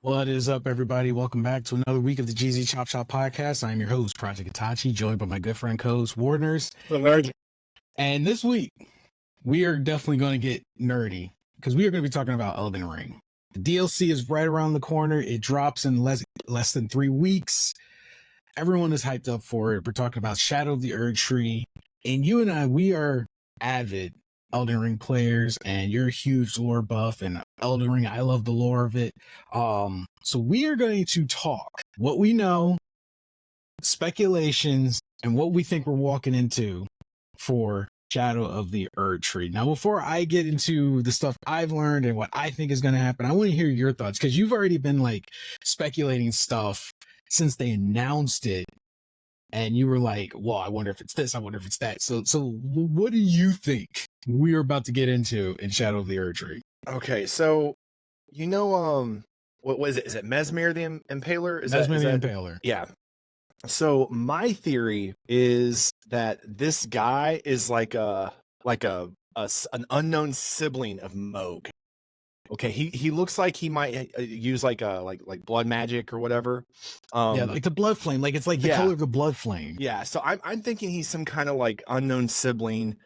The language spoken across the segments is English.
What is up, everybody? Welcome back to another week of the GZ Chop Shop podcast. I'm your host, Project Itachi, joined by my good friend, co-host, Warners. And this week, we are definitely going to get nerdy because we are going to be talking about Elden Ring. The DLC is right around the corner. It drops in less than 3 weeks. Everyone is hyped up for it. We're talking about Shadow of the Erdtree. And you and I, we are avid Elden Ring players, and you're a huge lore buff, and Elden Ring, I love the lore of it. So we are going to talk what we know, speculations, and what we think we're walking into for Shadow of the Erdtree. Now, before I get into the stuff I've learned and what I think is going to happen, I want to hear your thoughts, because you've already been like speculating stuff since they announced it. And you were like, well, I wonder if it's this, I wonder if it's that. So what do you think we're about to get into in Shadow of the Erdtree? Okay, so what was it? Is it Mesmer the Impaler? Mesmer the Impaler. Yeah. So my theory is that this guy is like an unknown sibling of Moog. Okay, he looks like he might use like blood magic or whatever. Yeah, like the blood flame, like it's like the color of the blood flame. Yeah, so I'm thinking he's some kind of like unknown sibling.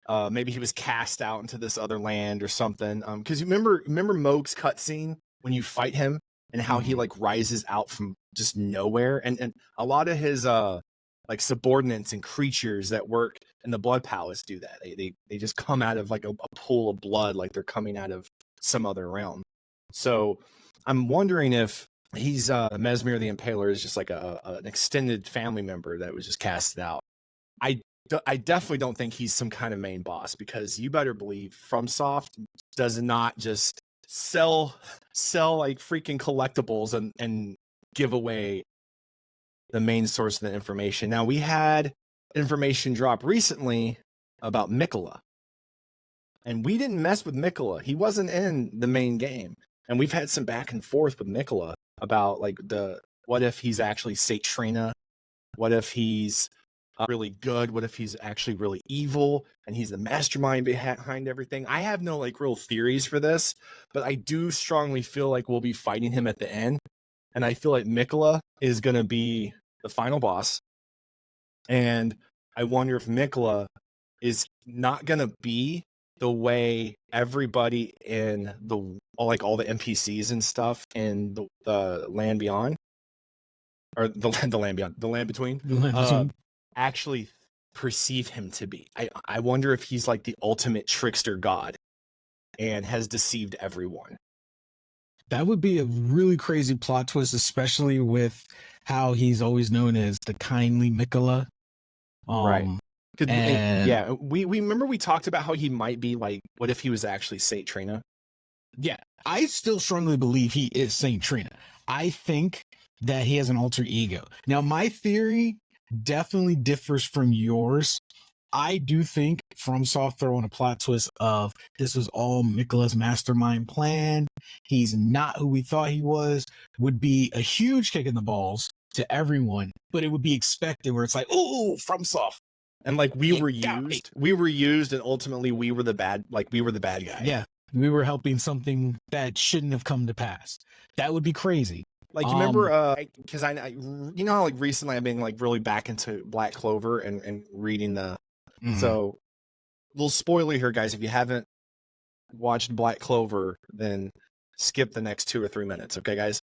Maybe he was cast out into this other land or something. Because you remember Moog's cutscene when you fight him and how he like rises out from just nowhere, and a lot of his like subordinates and creatures that work in the Blood Palace do that. They just come out of like a pool of blood, like they're coming out of some other realm. So I'm wondering if he's Mesmer the Impaler is just like an extended family member that was just casted out. I definitely don't think he's some kind of main boss, because you better believe FromSoft does not just sell like freaking collectibles and give away the main source of the information. Now, we had information drop recently about Miquella, and we didn't mess with Miquella. He wasn't in the main game, and we've had some back and forth with Miquella about like what if he's actually Satrina, what if he's really good, what if he's actually really evil and he's the mastermind behind everything. I have no like real theories for this, but I do strongly feel like we'll be fighting him at the end, and I feel like Miquella is going to be the final boss. And I wonder if Miquella is not going to be the way everybody in all the NPCs and stuff in the land beyond, or the land between, actually perceive him to be. I wonder if he's like the ultimate trickster god and has deceived everyone. That would be a really crazy plot twist, especially with how he's always known as the kindly Miquella. Right. Yeah, we remember we talked about how he might be like, what if he was actually Satrina? Yeah, I still strongly believe he is Saint Trina. I think that he has an alter ego. Now, my theory definitely differs from yours. I do think FromSoft throwing a plot twist of this was all Miquella's mastermind plan, he's not who we thought he was, would be a huge kick in the balls to everyone, but it would be expected, where it's like, oh, FromSoft. And like we were used, and ultimately we were the bad guy. Yeah, we were helping something that shouldn't have come to pass. That would be crazy. Like, you remember, because I you know how like recently I've been like really back into Black Clover and reading the, so little spoiler here, guys. If you haven't watched Black Clover, then skip the next 2 or 3 minutes, okay, guys?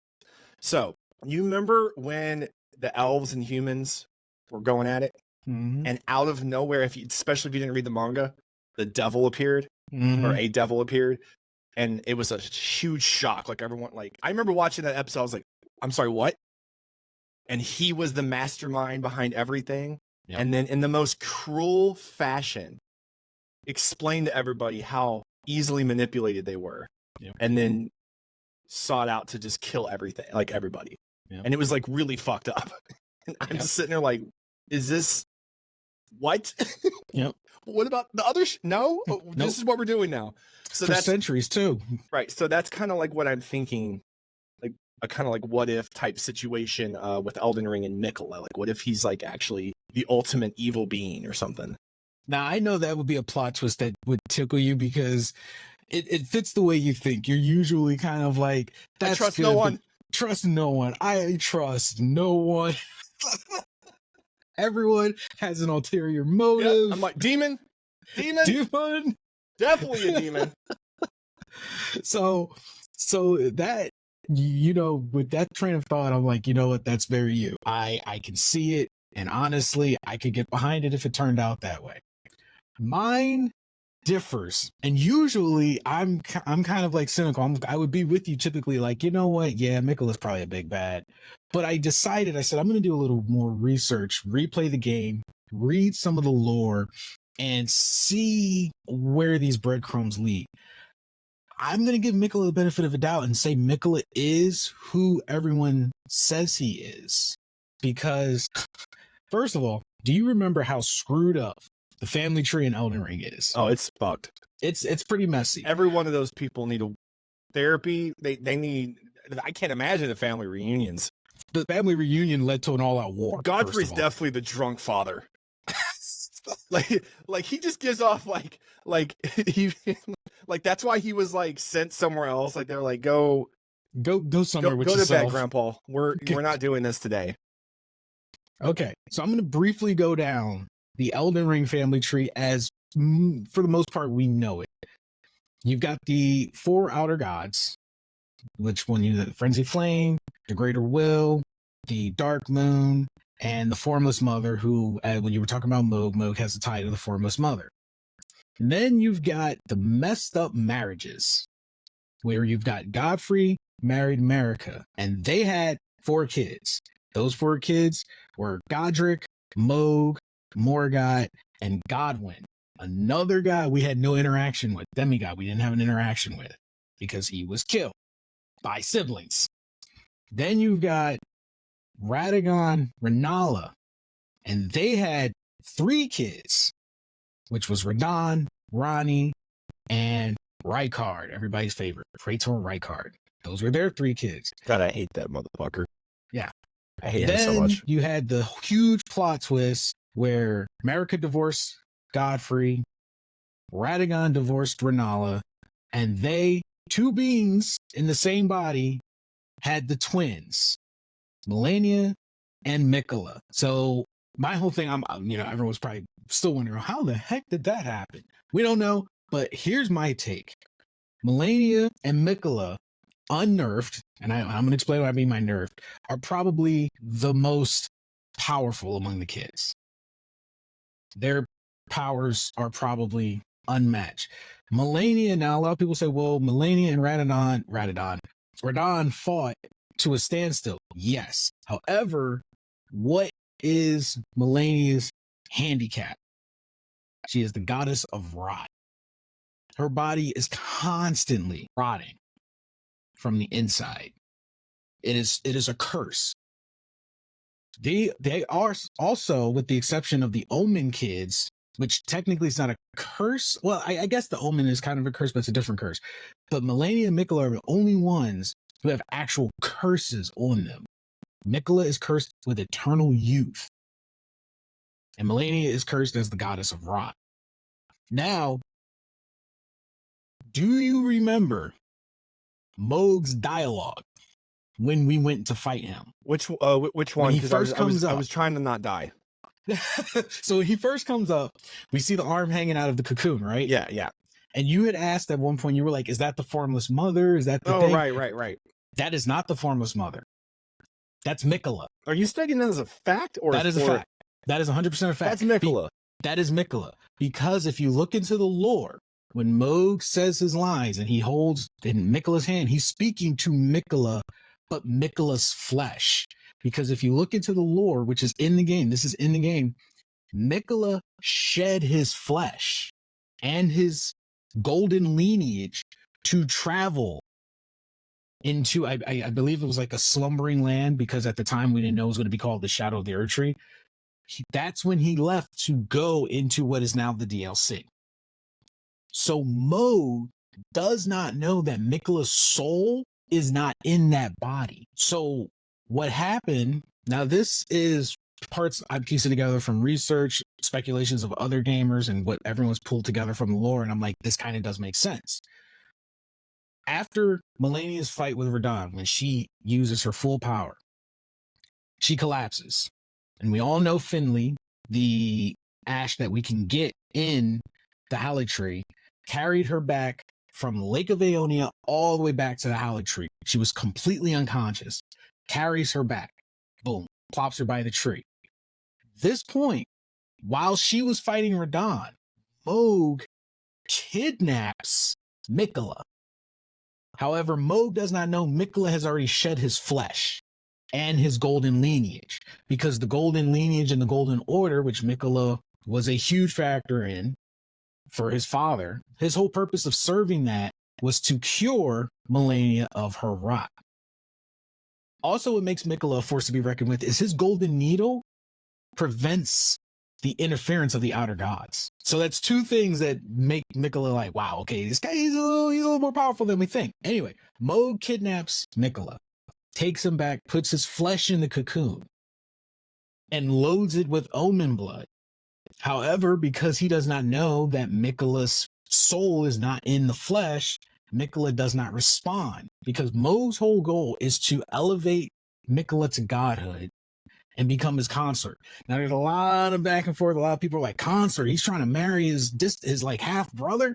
So you remember when the elves and humans were going at it, and out of nowhere, especially if you didn't read the manga, the devil appeared, or a devil appeared, and it was a huge shock. Like everyone, like I remember watching that episode, I was like, I'm sorry, what? And he was the mastermind behind everything. Yep. And then in the most cruel fashion, explained to everybody how easily manipulated they were. Yep. And then sought out to just kill everything, like everybody. Yep. And it was like really fucked up. And I'm just sitting there like, is this what? Yep. What about the other? No, this is what we're doing now. So that's centuries too. Right. So that's kind of like what I'm thinking. A kind of like what if type situation with Elden Ring and Miquella. Like, what if he's like actually the ultimate evil being or something? Now, I know that would be a plot twist that would tickle you, because it fits the way you think. You're usually kind of like, I trust no one. trust no one. I trust no one. Everyone has an ulterior motive. Yeah, I'm like, demon, Demon. definitely a demon. So that, with that train of thought, I'm like, you know what? That's very you. I can see it, and honestly, I could get behind it if it turned out that way. Mine differs, and usually I'm kind of like cynical. I would be with you typically, like, you know what? Yeah, Miquella's probably a big bad, but I said I'm going to do a little more research, replay the game, read some of the lore, and see where these breadcrumbs lead. I'm going to give Miquella the benefit of the doubt and say Miquella is who everyone says he is. Because, first of all, do you remember how screwed up the family tree in Elden Ring is? Oh, it's fucked. It's pretty messy. Every one of those people need a therapy. They need. I can't imagine the family reunions. The family reunion led to an all-out war. Godfrey's definitely the drunk father. like he just gives off like he like that's why he was like sent somewhere else. Like they're like go somewhere with go yourself. to bed, Grandpa. We're not doing this today. Okay, so I'm going to briefly go down the Elden Ring family tree as, for the most part, we know it. You've got the 4 outer gods, which one you the Frenzy Flame, the Greater Will, the Dark Moon, and the Formless Mother, who, when you were talking about Moog has the tie to the Formless Mother. And then you've got the messed up marriages, where you've got Godfrey married Marika, and they had 4 kids. Those 4 kids were Godric, Moog, Morgott, and Godwyn. Another guy we had no interaction with, demigod we didn't have an interaction with, because he was killed by siblings. Then you've got Radagon, Renala, and they had 3 kids, which was Radon, Ronnie, and Rykard, everybody's favorite, Praetor Rykard. Those were their 3 kids. God, I hate that motherfucker. Yeah. I hate him so much. You had the huge plot twist where Marika divorced Godfrey, Radagon divorced Renala, and they, 2 beings in the same body, had the twins, Melania and Miquella. So my whole thing, everyone's probably still wondering, how the heck did that happen? We don't know, but here's my take. Melania and Miquella, unnerfed, and I'm going to explain what I mean by nerfed, are probably the most powerful among the kids. Their powers are probably unmatched. Melania, now a lot of people say, well, Melania and Radon fought to a standstill. Yes. However, what is Melania's handicap? She is the goddess of rot. Her body is constantly rotting from the inside. It is a curse. They are also, with the exception of the Omen kids, which technically is not a curse. Well, I guess the Omen is kind of a curse, but it's a different curse. But Melania and Miquella are the only ones who have actual curses on them. Miquella is cursed with eternal youth, and Melania is cursed as the goddess of rot. Now, do you remember Moog's dialogue when we went to fight him? Which one? When he first comes up, I was trying to not die. So when he first comes up, we see the arm hanging out of the cocoon, right? Yeah. And you had asked at one point, you were like, is that the Formless Mother? Is that the thing? Right. That is not the Formless Mother. That's Miquella. Are you stating that as a fact? Or that is a fact. That is 100% a fact. That's Miquella. That is Miquella. Because if you look into the lore, when Moog says his lines and he holds in Miquella's hand, he's speaking to Miquella, but Miquella's flesh. Because if you look into the lore, which is in the game, this is in the game, Miquella shed his flesh and his golden lineage to travel into, I believe it was like a slumbering land, because at the time we didn't know it was going to be called the Shadow of the Erdtree. That's when he left to go into what is now the DLC. So Moog does not know that Miquella's soul is not in that body. So what happened, now this is parts I'm piecing together from research, speculations of other gamers, and what everyone's pulled together from the lore, and I'm like, this kind of does make sense. After Melania's fight with Radahn, when she uses her full power, she collapses. And we all know Finley, the ash that we can get in the Erdtree, carried her back from Lake of Aeonia all the way back to the Erdtree. She was completely unconscious, carries her back, boom, plops her by the tree. This point, while she was fighting Radahn, Mohg kidnaps Miquella. However, Mohg does not know Miquella has already shed his flesh and his golden lineage, because the golden lineage and the golden order, which Miquella was a huge factor in for his father, his whole purpose of serving that was to cure Melania of her rot. Also, what makes Miquella a force to be reckoned with is his golden needle prevents the interference of the outer gods. So that's two things that make Miquella like, wow, okay, this guy, he's a little more powerful than we think. Anyway, Mohg kidnaps Miquella, takes him back, puts his flesh in the cocoon, and loads it with omen blood. However, because he does not know that Miquella's soul is not in the flesh, Miquella does not respond, because Mohg's whole goal is to elevate Miquella to godhood and become his consort. Now, there's a lot of back and forth. A lot of people are like, consort, he's trying to marry his like half brother.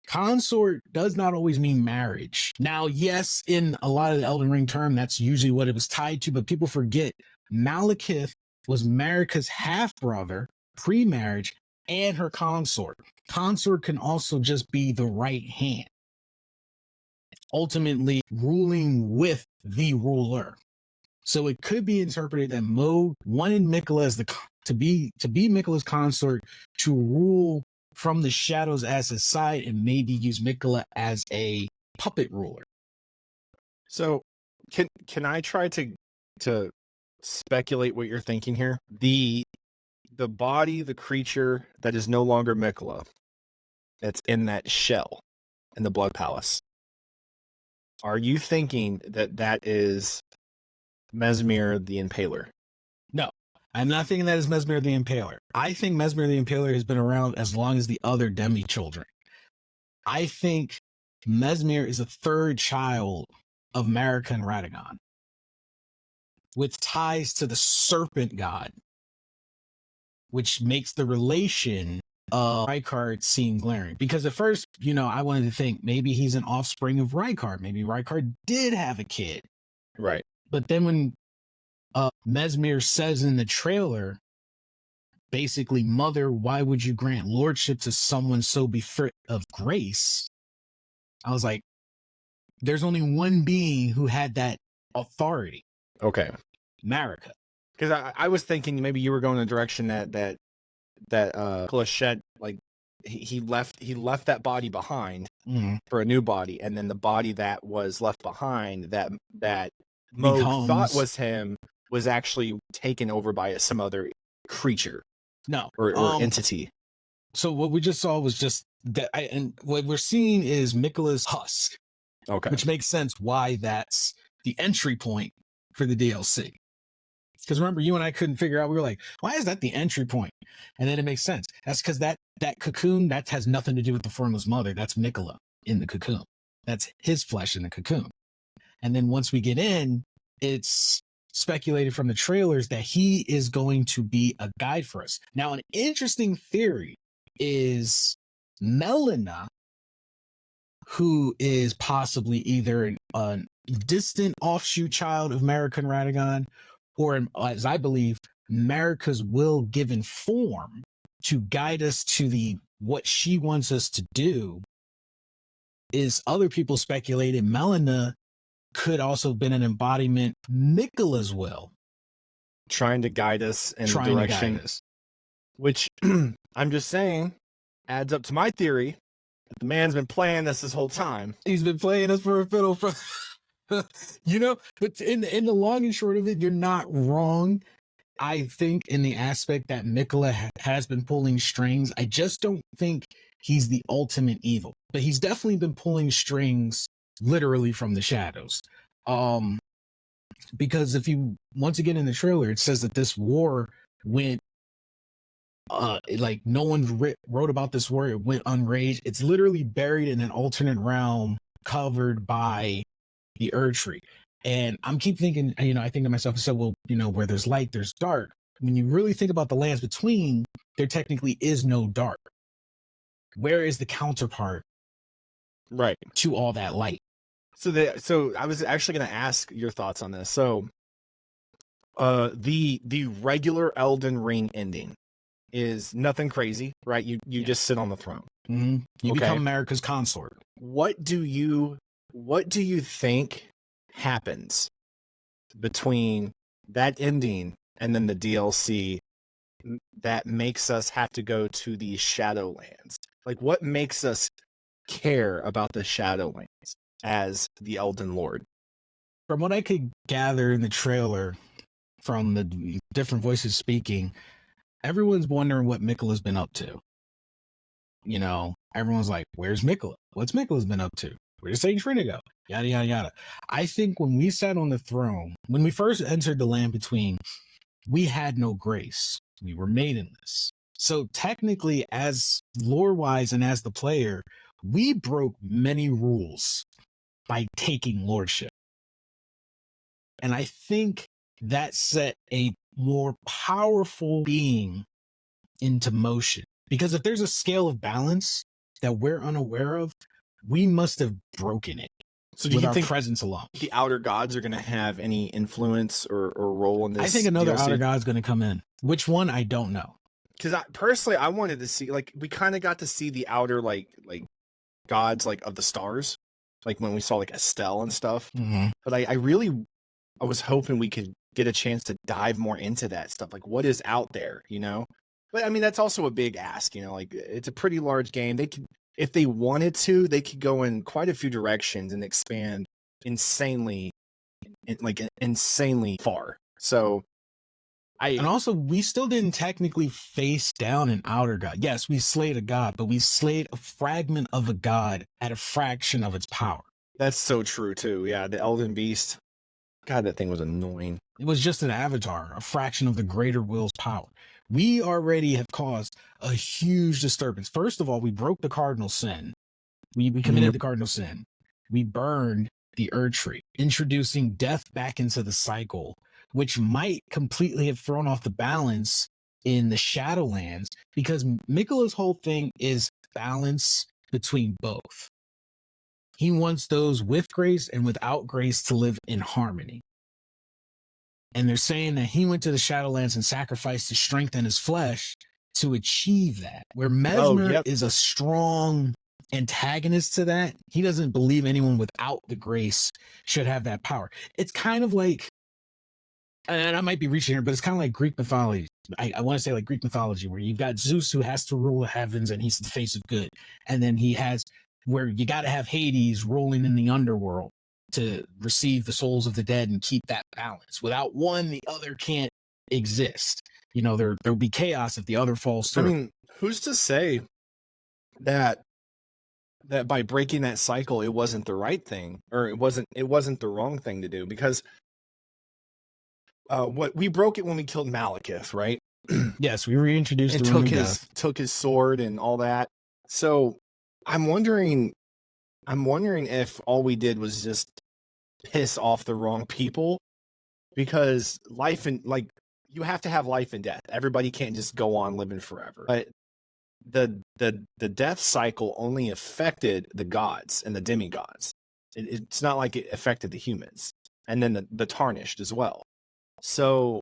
Consort does not always mean marriage. Now, yes, in a lot of the Elden Ring term, that's usually what it was tied to, but people forget Malekith was Marika's half brother pre-marriage and her consort. Consort can also just be the right hand, ultimately ruling with the ruler. So it could be interpreted that Mohg wanted Miquella as to be Miquella's consort, to rule from the shadows as his side, and maybe use Miquella as a puppet ruler. So can I try to speculate what you're thinking here? The body, the creature that is no longer Miquella, that's in that shell in the Blood Palace. Are you thinking that is Mesmer the Impaler? No, I'm not thinking that is Mesmer the Impaler. I think Mesmer the Impaler has been around as long as the other demi-children. I think Mesmer is a third child of Marika and Radagon, with ties to the serpent god, which makes the relation of Rykard seem glaring. Because at first, I wanted to think maybe he's an offspring of Rykard. Maybe Rykard did have a kid. Right. But then when Mesmer says in the trailer, basically, mother, why would you grant lordship to someone so befit of grace? I was like, there's only one being who had that authority. Okay. Marika. Because I was thinking maybe you were going in the direction that Clichette, like he left that body behind for a new body, and then the body that was left behind that Mohg thought was him was actually taken over by some other creature. No. Or entity. So what we just saw was just that, and what we're seeing is Miquella's husk. Okay. Which makes sense why that's the entry point for the DLC. Because remember, you and I couldn't figure out, we were like, why is that the entry point? And then it makes sense. That's because that cocoon, that has nothing to do with the formless mother. That's Miquella in the cocoon. That's his flesh in the cocoon. And then once we get in, it's speculated from the trailers that he is going to be a guide for us. Now, an interesting theory is Melina, who is possibly either a distant offshoot child of Marika and Radagon, or, as I believe, Marika's will given form to guide us to what she wants us to do. Is other people speculated Melina could also have been an embodiment of Miquella's will, trying to guide us in the direction, which I'm just saying adds up to my theory that the man's been playing this whole time. He's been playing us for a fiddle for but in the long and short of it, you're not wrong. I think in the aspect that Miquella has been pulling strings, I just don't think he's the ultimate evil, but he's definitely been pulling strings literally from the shadows. Because if you, once again in the trailer, it says that this war went, like no one wrote about this war. It went unraged. It's literally buried in an alternate realm covered by the Erdtree. And I'm keep thinking, I think to myself, so well, where there's light, there's dark. When you really think about the lands between, there technically is no dark. Where is the counterpart right to all that light? So I was actually going to ask your thoughts on this. So the regular Elden Ring ending is nothing crazy, right? You just sit on the throne. Mm-hmm. You become America's consort. What do you think happens between that ending and then the DLC that makes us have to go to the Shadowlands? Like, what makes us care about the Shadowlands as the Elden Lord? From what I could gather in the trailer from the different voices speaking, everyone's wondering what Miquella's been up to. Everyone's like, where's Miquella? What's Miquella's been up to? Where does Saint Trina go? Yada, yada, yada. I think when we sat on the throne, when we first entered the land between, we had no grace. We were maidenless. So technically, as lore-wise and as the player, we broke many rules by taking lordship. And I think that set a more powerful being into motion. Because if there's a scale of balance that we're unaware of, we must have broken it. So do you think presence alone? The outer gods are going to have any influence or role in this? I think another DLC? outer god's going to come in. Which one? I don't know. Because I wanted to see, like, we kind of got to see the outer like gods like of the stars, like when we saw like Estelle and stuff. Mm-hmm. But I was hoping we could get a chance to dive more into that stuff. Like, what is out there, But I mean, that's also a big ask, like it's a pretty large game. They could, if they wanted to, they could go in quite a few directions and expand insanely far. So and also we still didn't technically face down an outer god. Yes, we slayed a god, but we slayed a fragment of a god at a fraction of its power. That's so true too. Yeah, the Elden Beast. God, that thing was annoying. It was just an avatar, a fraction of the greater will's power. We already have caused a huge disturbance. First of all, we broke the cardinal sin. We committed the cardinal sin. We burned the Erdtree, introducing death back into the cycle, which might completely have thrown off the balance in the Shadowlands, because Miquella's whole thing is balance between both. He wants those with grace and without grace to live in harmony. And they're saying that he went to the Shadowlands and sacrificed his strength and his flesh to achieve that. Where Mesmer is a strong antagonist to that. He doesn't believe anyone without the grace should have that power. It's kind of like, and I might be reaching here, but it's kind of like Greek mythology. I want to say like Greek mythology, where you've got Zeus who has to rule the heavens and he's the face of good. And then he has where you got to have Hades rolling in the underworld to receive the souls of the dead and keep that balance. Without one, the other can't exist. There'll be chaos if the other falls through. I mean, who's to say that by breaking that cycle, it wasn't the right thing, or it wasn't the wrong thing to do? Because we broke it when we killed Malekith, right? Yes, we reintroduced and took his sword and all that. So I'm wondering if all we did was just piss off the wrong people, because you have to have life and death. Everybody can't just go on living forever. But the death cycle only affected the gods and the demigods. It's not like it affected the humans, and then the tarnished as well. So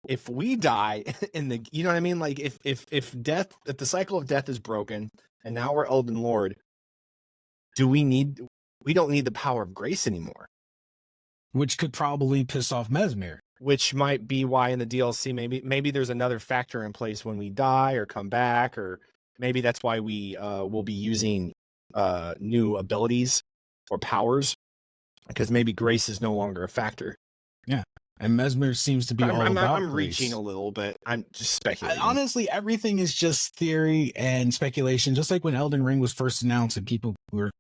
if we die in the, you know what I mean? Like if the cycle of death is broken and now we're Elden Lord, we don't need the power of grace anymore. Which could probably piss off Mesmer. Which might be why in the DLC, maybe there's another factor in place when we die or come back, or maybe that's why we will be using new abilities or powers, because maybe grace is no longer a factor. Yeah. And Mesmer seems to be I'm reaching a little bit. I'm just speculating. Honestly, everything is just theory and speculation. Just like when Elden Ring was first announced and people were,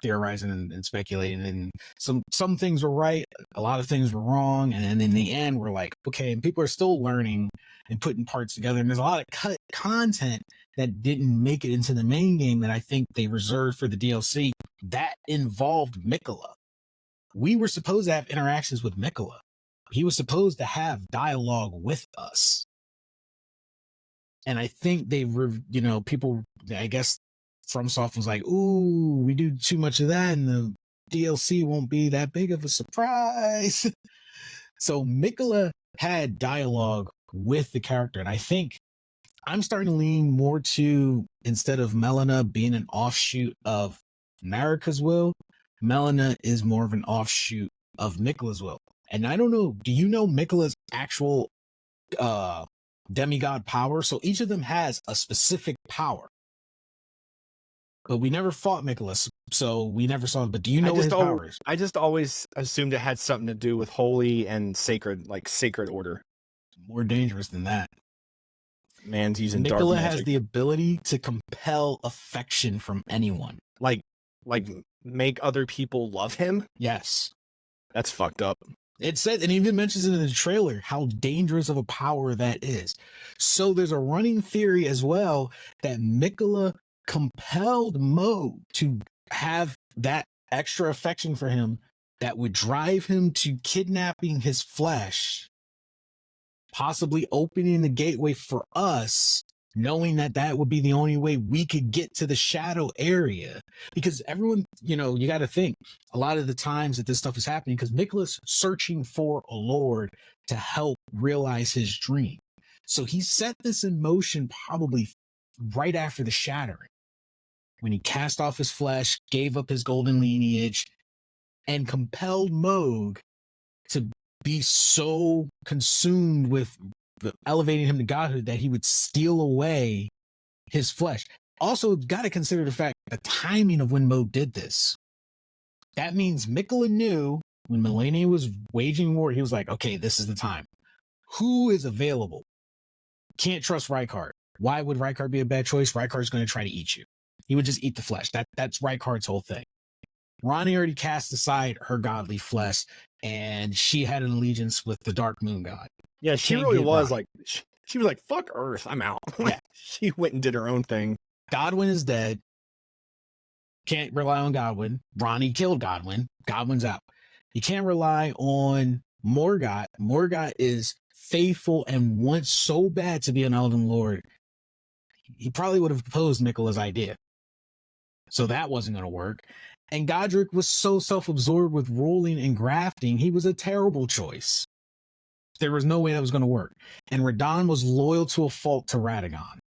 theorizing and speculating, and some things were right, a lot of things were wrong, and then in the end, we're like, okay, and people are still learning and putting parts together. And there's a lot of cut content that didn't make it into the main game that I think they reserved for the DLC. that involved Miquella. We were supposed to have interactions with Miquella. He was supposed to have dialogue with us. And I think people, I guess FromSoft was like, ooh, we do too much of that and the DLC won't be that big of a surprise. So Miquella had dialogue with the character. And I think I'm starting to lean more to, instead of Melina being an offshoot of Marika's will, Melina is more of an offshoot of Miquella's will. And I don't know, do you know Miquella's actual demigod power? So each of them has a specific power. But we never fought Miquella, so we never saw it. But do you know what his power is? I just always assumed it had something to do with holy and sacred, like sacred order. More dangerous than that. Man's using dark magic. Miquella has the ability to compel affection from anyone. Like make other people love him? Yes. That's fucked up. It said, and even mentions it in the trailer, how dangerous of a power that is. So there's a running theory as well that Miquella compelled Mo to have that extra affection for him that would drive him to kidnapping his flesh, possibly opening the gateway for us, knowing that that would be the only way we could get to the shadow area. Because everyone, you got to think a lot of the times that this stuff is happening because Miquella's searching for a lord to help realize his dream. So he set this in motion probably right after the shattering, when he cast off his flesh, gave up his golden lineage, and compelled Moog to be so consumed with elevating him to godhood that he would steal away his flesh. Also, got to consider the fact, the timing of when Moog did this. That means Miquella knew when Melania was waging war, he was like, okay, this is the time. Who is available? Can't trust Rykard. Why would Rykard be a bad choice? Rykard's going to try to eat you. He would just eat the flesh. That's Rykard's whole thing. Ronnie already cast aside her godly flesh, and she had an allegiance with the Dark Moon God. Yeah, she really was like, she was like, fuck Earth, I'm out. Yeah. She went and did her own thing. Godwyn is dead. Can't rely on Godwyn. Ronnie killed Godwyn. Godwyn's out. You can't rely on Morgott. Morgott is faithful and wants so bad to be an Elden Lord. He probably would have proposed Miquella's idea. So that wasn't going to work. And Godric was so self-absorbed with ruling and grafting, he was a terrible choice. There was no way that was going to work. And Radahn was loyal to a fault to Radagon.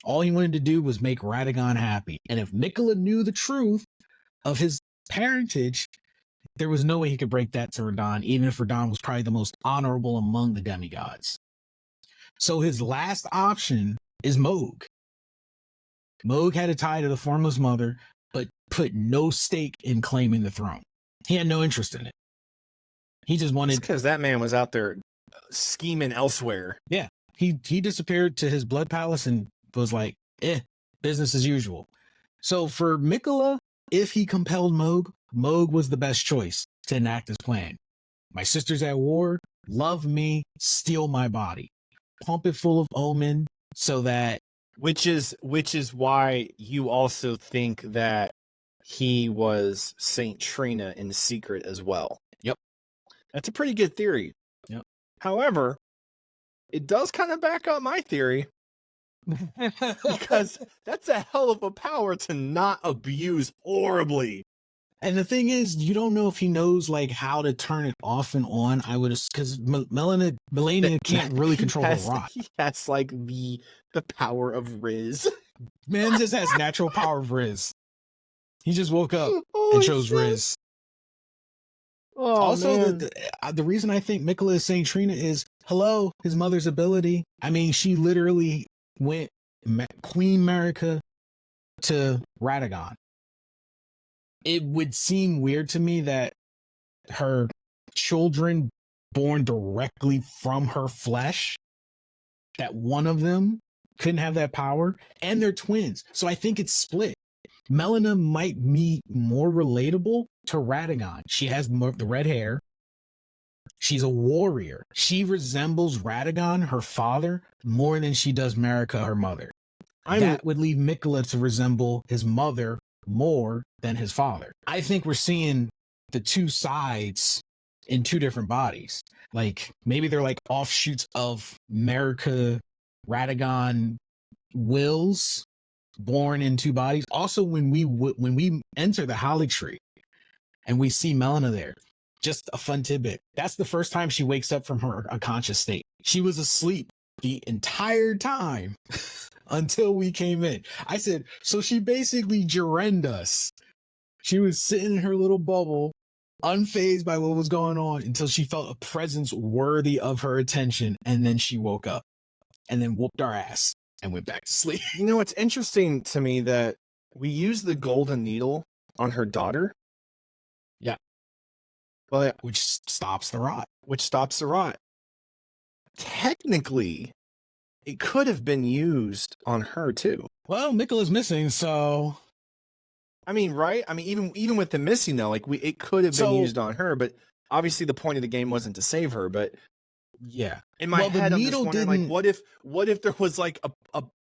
All he wanted to do was make Radagon happy. And if Miquella knew the truth of his parentage, there was no way he could break that to Radahn, even if Radahn was probably the most honorable among the demigods. So his last option is Moog. Moog had a tie to the Formless Mother, but put no stake in claiming the throne. He had no interest in it. He just wanted... because that man was out there scheming elsewhere. Yeah. He disappeared to his blood palace and was like, business as usual. So for Miquella, if he compelled Moog, Moog was the best choice to enact his plan. My sister's at war, love me, steal my body. Pump it full of omen so that... Which is why you also think that he was Saint Trina in secret as well. Yep. That's a pretty good theory. Yep. However, it does kind of back up my theory. Because that's a hell of a power to not abuse horribly. And the thing is, you don't know if he knows like how to turn it off and on. I would, because Melania can't really control the rock. He has like the power of Riz. Man just has natural power of Riz. He just woke up and chose Riz. Oh, also, the reason I think Miquella is Saint Trina is, hello, his mother's ability. I mean, she literally went Queen Marika to Radagon. It would seem weird to me that her children born directly from her flesh, that one of them couldn't have that power, and they're twins. So I think it's split. Melina might be more relatable to Radagon. She has the red hair. She's a warrior. She resembles Radagon, her father, more than she does Marika, her mother. That would leave Miquella to resemble his mother, more than his father. I think we're seeing the two sides in two different bodies. Like maybe they're like offshoots of America Radagon wills born in two bodies. Also, when we enter the Holly Tree and we see Melina there, just a fun tidbit. That's the first time she wakes up from her unconscious state. She was asleep the entire time until we came in. I said, so she basically Jiren'd us. She was sitting in her little bubble, unfazed by what was going on until she felt a presence worthy of her attention. And then she woke up and then whooped our ass and went back to sleep. You know, it's interesting to me that we use the golden needle on her daughter. Yeah. Well, which stops the rot. Technically, it could have been used on her too. Well, Miquella's missing, so I mean, right? I mean, even with the missing though, like it could have been used on her, but obviously the point of the game wasn't to save her. But yeah, in my head, I'm just wondering, like, what if there was like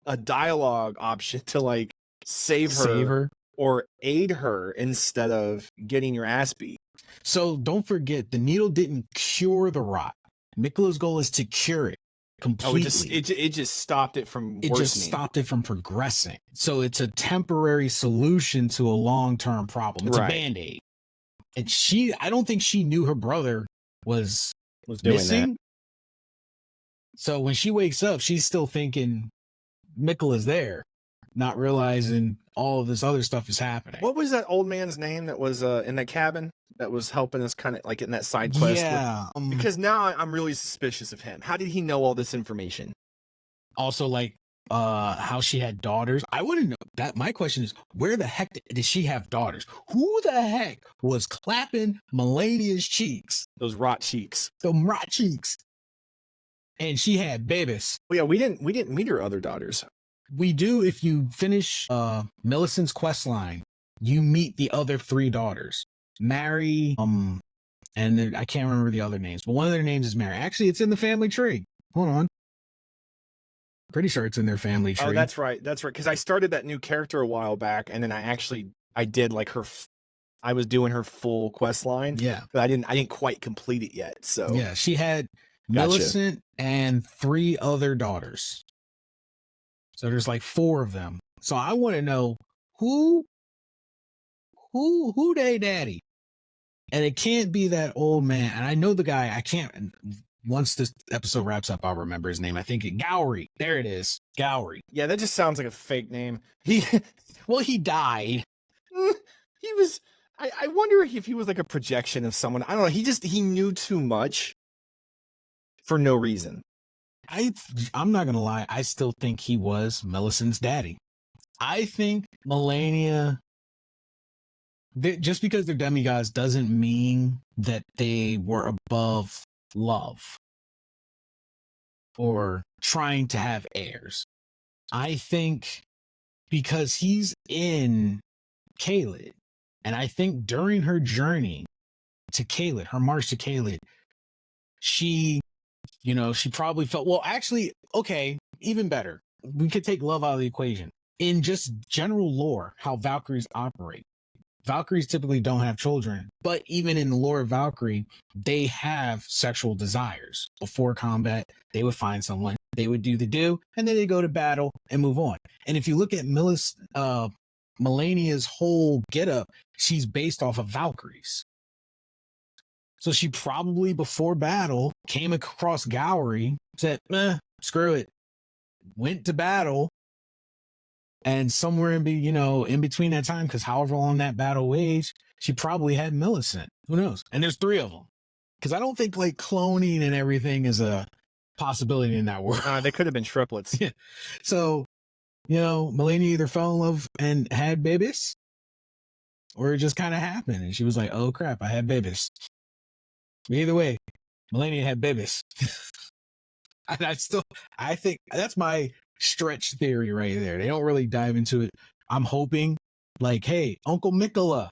a dialogue option to like save her or aid her instead of getting your ass beat? So don't forget, the needle didn't cure the rot. Miquella's goal is to cure it completely. It just stopped it from worsening. It just stopped it from progressing. So it's a temporary solution to a long-term problem. It's a Band-Aid. And I don't think she knew her brother was doing missing. that. So when she wakes up, she's still thinking Miquella's there, not realizing all of this other stuff is happening. What was that old man's name that was in that cabin that was helping us kind of like in that side quest? Yeah. Because now I'm really suspicious of him. How did he know all this information? Also, like how she had daughters. I wouldn't know that. My question is, where the heck did she have daughters? Who the heck was clapping Melania's cheeks? Those rot cheeks. Them rot cheeks. And she had babies. Well, yeah, we didn't meet her other daughters. We do. If you finish Millicent's quest line, you meet the other three daughters. Mary, and I can't remember the other names, but one of their names is Mary. Actually, it's in the family tree. Hold on. Pretty sure it's in their family tree. Oh, that's right. Because I started that new character a while back, and then I did like her. I was doing her full quest line. Yeah, but I didn't quite complete it yet. So yeah, she had Millicent and three other daughters. So there's like four of them. So I want to know who they daddy. And it can't be that old man. And I know the guy, I can't, once this episode wraps up, I'll remember his name. I think Gowry. There it is. Gowry. Yeah, that just sounds like a fake name. He died. He was, I wonder if he was like a projection of someone. I don't know. He knew too much for no reason. I'm not going to lie. I still think he was Millicent's daddy. I think Melania, just because they're demigods doesn't mean that they were above love or trying to have heirs. I think because he's in Caelid, and I think during her journey to Caelid, her march to Caelid, she probably felt, well, actually, okay, even better. We could take love out of the equation. In just general lore, how Valkyries operate. Valkyries typically don't have children, but even in the lore of Valkyrie, they have sexual desires. Before combat, they would find someone, they would do the do, and then they go to battle and move on. And if you look at Melania's whole getup, she's based off of Valkyries. So she probably before battle came across Gowry, said, screw it, went to battle. And somewhere in between that time, because however long that battle waged, she probably had Millicent. Who knows? And there's three of them. Because I don't think like cloning and everything is a possibility in that world. They could have been triplets. Yeah. So, Melania either fell in love and had babies, or it just kind of happened. And she was like, oh crap, I had babies. But either way, Melania had babies. And I think that's my stretch theory right there. They don't really dive into it. I'm hoping, like, hey, Uncle Miquella,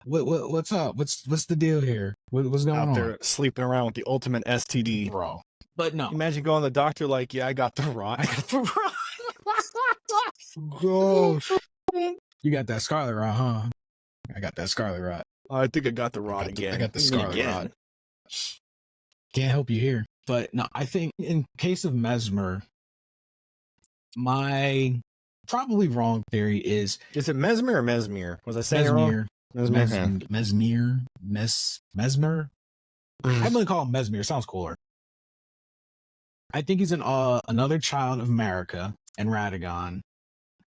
what's up? What's the deal here? What's going on? Out there sleeping around with the ultimate STD, bro. But no, imagine going to the doctor like, yeah, I got the rot. Gosh. You got that scarlet rot, huh? I got that scarlet rot. I think I got the rod again. I got the scarlet rot. Can't help you here. But no, I think in case of Mesmer, my probably wrong theory is it Mesmer or Mesmer? Was I saying it wrong? Mesmer. I'm gonna call him Mesmer. Sounds cooler. I think he's another child of America and Radagon.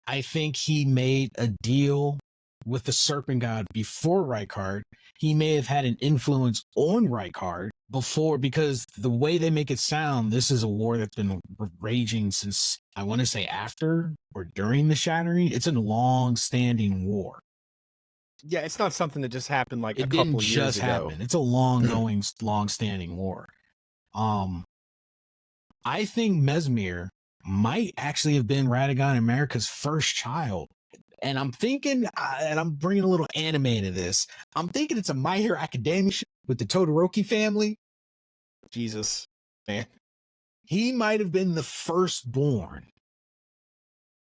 I think he made a deal with the Serpent God before Rykard. He may have had an influence on Rykard before, because the way they make it sound, this is a war that's been raging since, I want to say, after or during the Shattering. It's a long-standing war. Yeah, it's not something that just happened like a couple of years ago. It's a long-standing war. I think Mesmer might actually have been Radagon America's first child. And I'm thinking, and I'm bringing a little anime into this, I'm thinking it's a My Hero Academia with the Todoroki family. Jesus, man. He might have been the firstborn.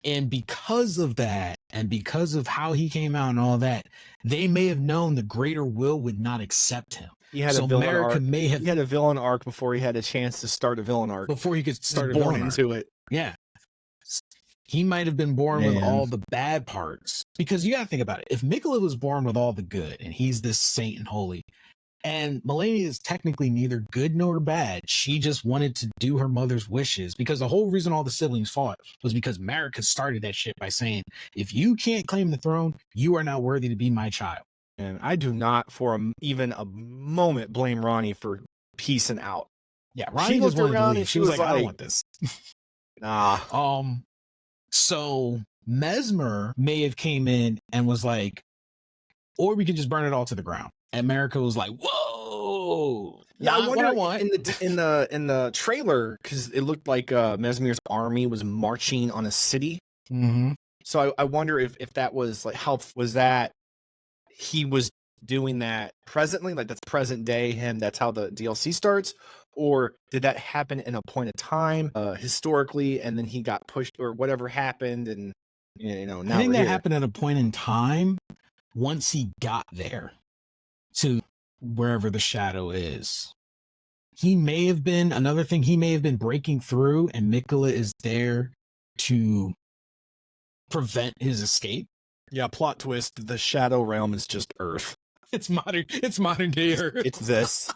And because of that, and because of how he came out and all that, they may have known the greater will would not accept him. He had a villain arc. He had a villain arc before he had a chance to start a villain arc. Before he could start born into it. Yeah. He might have been born with all the bad parts. Because you got to think about it. If Miquella was born with all the good, and he's this saint and holy, and Melania is technically neither good nor bad, she just wanted to do her mother's wishes, because the whole reason all the siblings fought was because Marika started that shit by saying, if you can't claim the throne, you are not worthy to be my child. And I do not for even a moment blame Ronnie for peacing out. Yeah, Ronnie just wanted to leave. She was like, I don't want this. Nah. So Mesmer may have came in and was like, or we could just burn it all to the ground. And Marika was like, whoa. Yeah, I wonder what in the trailer, because it looked like Mesmer's army was marching on a city. Mm-hmm. So I wonder if that was like, how was that he was doing that presently, like that's present day him, that's how the DLC starts, or did that happen in a point of time historically, and then he got pushed or whatever happened, and now I think that happened at a point in time once he got there to wherever the shadow is. He may have been breaking through, and Miquella is there to prevent his escape. Yeah, plot twist, the shadow realm is just Earth. It's modern day Earth. It's this.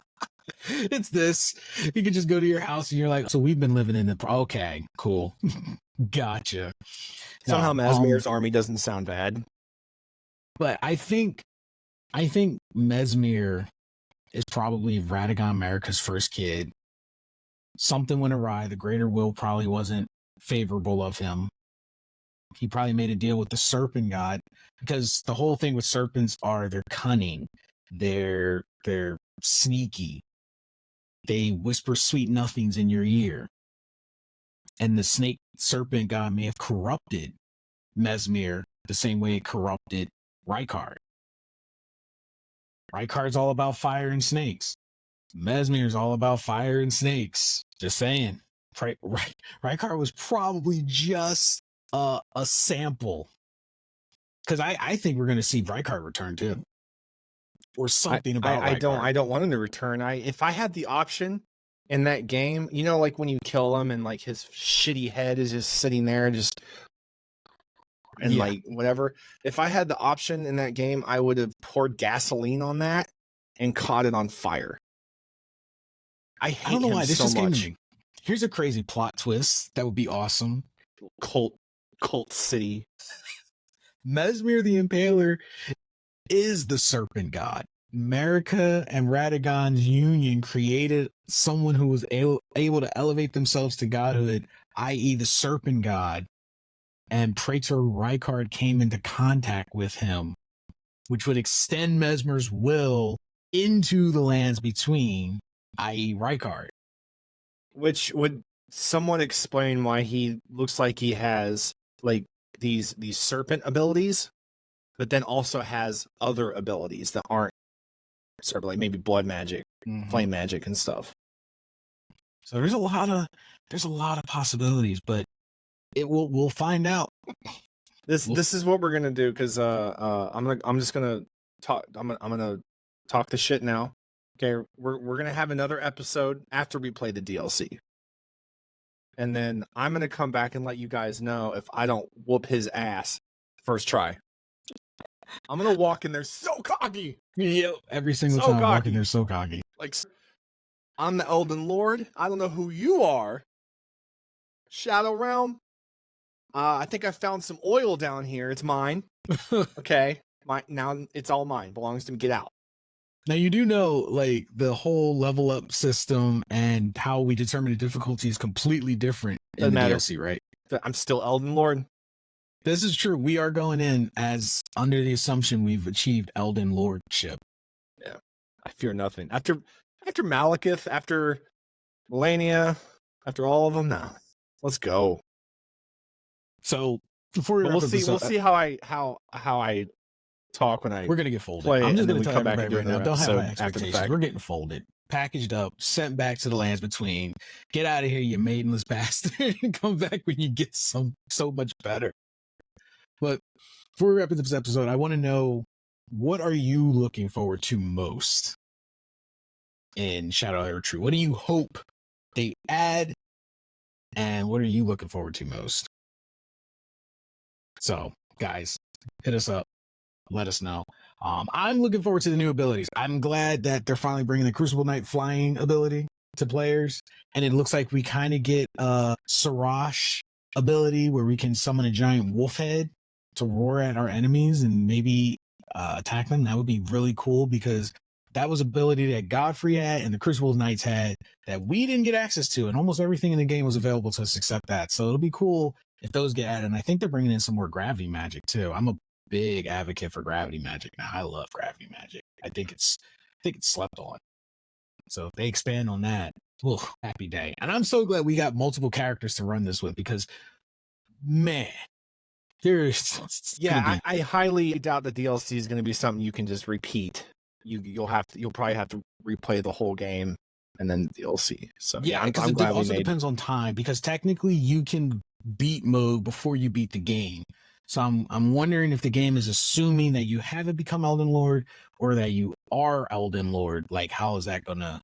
It's this. You can just go to your house and you're like, so we've been living in the okay, cool. Gotcha. Somehow Mesmer's army doesn't sound bad. But I think Mesmer is probably Radagon America's first kid. Something went awry. The greater will probably wasn't favorable of him. He probably made a deal with the Serpent God, because the whole thing with serpents are they're cunning, they're sneaky, they whisper sweet nothings in your ear. And the snake Serpent God may have corrupted Mesmer the same way it corrupted Rykard. Rykard's all about fire and snakes. Mesmer's all about fire and snakes. Just saying. Rykard was probably just a sample, because I think we're going to see Rykard return too, or something about. I don't want him to return. If I had the option in that game, like when you kill him and like his shitty head is just sitting there, like whatever. If I had the option in that game, I would have poured gasoline on that and caught it on fire. I don't know why this just came to me. Here's a crazy plot twist that would be awesome. Cult city. Mesmer the Impaler is the Serpent God. Marika and Radagon's union created someone who was able to elevate themselves to godhood, i.e. the Serpent God. And Praetor Rykard came into contact with him, which would extend Mesmer's will into the lands between, i.e. Rykard. Which would someone explain why he looks like he has like these serpent abilities, but then also has other abilities that aren't serpent, like maybe blood magic, flame magic, and stuff. So there's a lot of possibilities, but we'll find out. This is what we're gonna do because I'm just gonna talk. I'm gonna talk the shit now. Okay, we're gonna have another episode after we play the DLC, and then I'm gonna come back and let you guys know if I don't whoop his ass first try. I'm gonna walk in there so cocky. Yep. Every single So time I walk cocky. in there, so cocky. Like, I'm the Elden Lord. I don't know who you are. Shadow Realm. I think I found some oil down here. It's mine. Okay. Now it's all mine. Belongs to me. Get out. Now you do know, like, the whole level up system and how we determine the difficulty is completely different in Doesn't the matter. DLC, right? I'm still Elden Lord. This is true. We are going in as under the assumption we've achieved Elden Lordship. Yeah. I fear nothing. After Malekith, after Melania, after all of them, now let's go. So before we But wrap we'll up see. this We'll up, see how I talk when I we're gonna get folded. play it, I'm just and then gonna we tell come back everybody and do right now, another don't have high episode after the expectations. fact. We're getting folded, packaged up, sent back to the lands between. Get out of here, you maidenless bastard, and come back when you get so much better. But before we wrap up this episode, I want to know, what are you looking forward to most in Shadow Erdtree? What do you hope they add, and what are you looking forward to most? So, guys, hit us up. Let us know. I'm looking forward to the new abilities. I'm glad that they're finally bringing the Crucible Knight flying ability to players, and it looks like we kind of get a Sarash ability where we can summon a giant wolf head to roar at our enemies and maybe attack them. That would be really cool, because that was ability that Godfrey had and the Crucible Knights had that we didn't get access to, and almost everything in the game was available to us except that. So it'll be cool if those get added. And I think they're bringing in some more gravity magic too. I'm a big advocate for gravity magic now. I love gravity magic. I think it's slept on. So if they expand on that, happy day. And I'm so glad we got multiple characters to run this with, because man, I highly doubt the DLC is going to be something you can just repeat. You'll probably have to replay the whole game and then DLC. So yeah, because it also depends on time, because technically you can beat mode before you beat the game. So I'm wondering if the game is assuming that you haven't become Elden Lord or that you are Elden Lord. Like, how's that gonna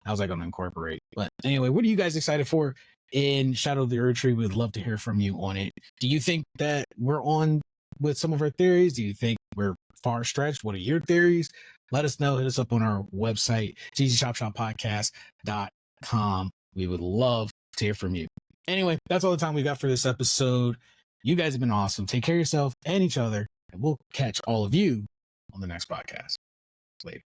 incorporate? But anyway, what are you guys excited for in Shadow of the Erdtree? We'd love to hear from you on it. Do you think that we're on with some of our theories? Do you think we're far stretched? What are your theories? Let us know. Hit us up on our website, gzchopshoppodcast.com. We would love to hear from you. Anyway, that's all the time we got for this episode. You guys have been awesome. Take care of yourself and each other, and we'll catch all of you on the next podcast. Later.